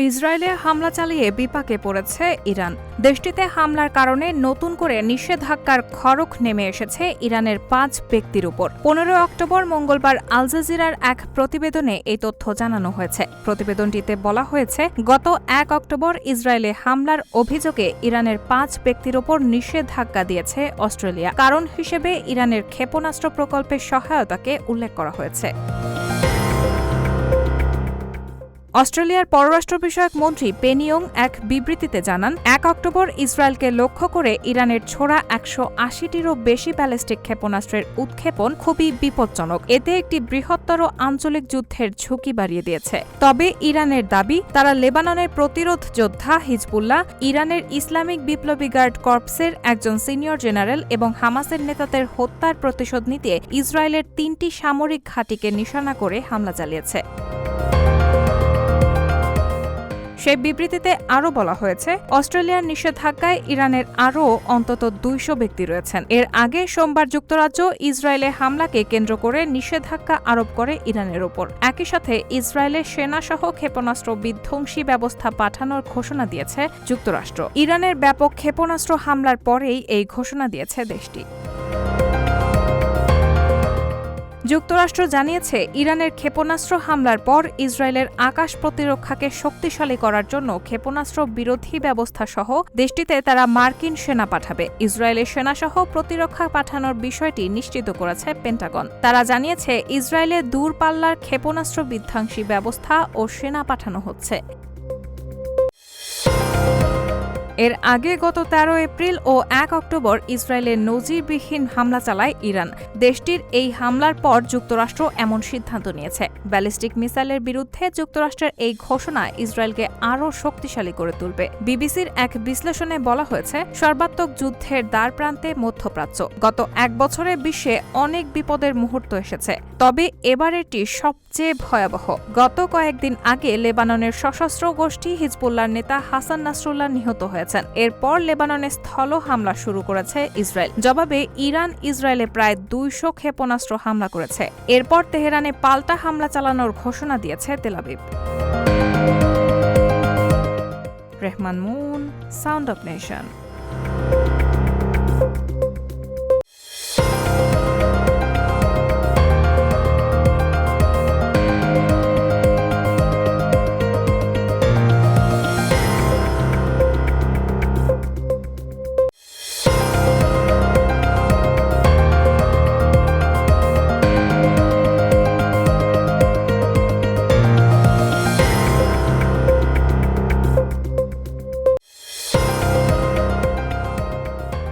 ইসরায়েলে হামলা চালিয়ে বিপাকে পড়েছে ইরান। দেশটিতে হামলার কারণে নতুন করে নিষেধাজ্ঞার খড়গ নেমে এসেছে ইরানের ৫ ব্যক্তির উপর। ১৫ অক্টোবর মঙ্গলবার আল জাজিরার এক প্রতিবেদনে এই তথ্য জানানো হয়েছে। প্রতিবেদনটিতে বলা হয়েছে, গত ১ অক্টোবর ইসরায়েলে হামলার অভিযোগে ইরানের ৫ ব্যক্তির উপর নিষেধাজ্ঞা দিয়েছে অস্ট্রেলিয়া। কারণ হিসেবে ইরানের ক্ষেপণাস্ত্র প্রকল্পের সহায়তাকে উল্লেখ করা হয়েছে। অস্ট্রেলিয়ার পররাষ্ট্র বিষয়ক মন্ত্রী পেনি ইয়ং এক বিবৃতিতে জানান, ১ অক্টোবর ইসরায়েলকে লক্ষ্য করে ইরানের ছোড়া ১৮০টিরও বেশি ব্যালিস্টিক ক্ষেপণাস্ত্রের উৎক্ষেপণ খুবই বিপজ্জনক। এতে একটি বৃহত্তর আঞ্চলিক যুদ্ধের ঝুঁকি বাড়িয়ে দিয়েছে। তবে ইরানের দাবি, তারা লেবাননের প্রতিরোধ যোদ্ধা হিজবুল্লাহ, ইরানের ইসলামিক বিপ্লবী গার্ড কর্পসের একজন সিনিয়র জেনারেল এবং হামাসের নেতাদের হত্যার প্রতিশোধ নিতে ইসরায়েলের ৩টি সামরিক ঘাঁটিকে নিশানা করে হামলা চালিয়েছে। সেই বিবৃতিতে আরও বলা হয়েছে, অস্ট্রেলিয়ার নিষেধাজ্ঞায় ইরানের আরও অন্তত ২০০ ব্যক্তি রয়েছেন। এর আগে সোমবার যুক্তরাজ্য ইসরায়েলে হামলাকে কেন্দ্র করে নিষেধাজ্ঞা আরোপ করে ইরানের ওপর। একই সাথে ইসরায়েলের সেনাসহ ক্ষেপণাস্ত্র বিধ্বংসী ব্যবস্থা পাঠানোর ঘোষণা দিয়েছে যুক্তরাষ্ট্র। ইরানের ব্যাপক ক্ষেপণাস্ত্র হামলার পরেই এই ঘোষণা দিয়েছে দেশটি। যুক্তরাষ্ট্র জানিয়েছে, ইরানের ক্ষেপণাস্ত্র হামলার পর ইসরায়েলের আকাশ প্রতিরক্ষাকে শক্তিশালী করার জন্য ক্ষেপণাস্ত্র বিরোধী ব্যবস্থা সহ দেশটিতে তারা মার্কিন সেনা পাঠাবে। ইসরায়েলের সেনাসহ প্রতিরক্ষা পাঠানোর বিষয়টি নিশ্চিত করেছে পেন্টাগন। তারা জানিয়েছে, ইসরায়েলে দূরপাল্লার ক্ষেপণাস্ত্র বিধ্বংসী ব্যবস্থা ও সেনা পাঠানো হচ্ছে। এর আগে গত ১৩ এপ্রিল ও ১ অক্টোবর ইসরায়েলের নজিরবিহীন হামলা চালায় ইরান। দেশটির এই হামলার পর যুক্তরাষ্ট্র এমন সিদ্ধান্ত নিয়েছে। ব্যালিস্টিক মিসাইলের বিরুদ্ধে যুক্তরাষ্ট্রের এই ঘোষণা ইসরায়েলকে আরও শক্তিশালী করে তুলবে। বিবিসির এক বিশ্লেষণে বলা হয়েছে, সর্বাত্মক যুদ্ধের দ্বারপ্রান্তে মধ্যপ্রাচ্য। গত ১ বছরে বিশ্বে অনেক বিপদের মুহূর্ত এসেছে, তবে এবারেরটি সবচেয়ে ভয়াবহ। গত কয়েকদিন আগে লেবাননের সশস্ত্র গোষ্ঠী হিজবুল্লাহর নেতা হাসান নাসরুল্লাহ নিহত হয়েছে। এরপর লেবাননে স্থল হামলা শুরু করেছে ইসরায়েল। জবাবে ইরান ইসরায়েলে প্রায় ২০০ ক্ষেপণাস্ত্র হামলা করেছে। এরপর তেহরানে পাল্টা হামলা চালানোর ঘোষণা দিয়েছে Tel Aviv. Rehman moon, sound of nation.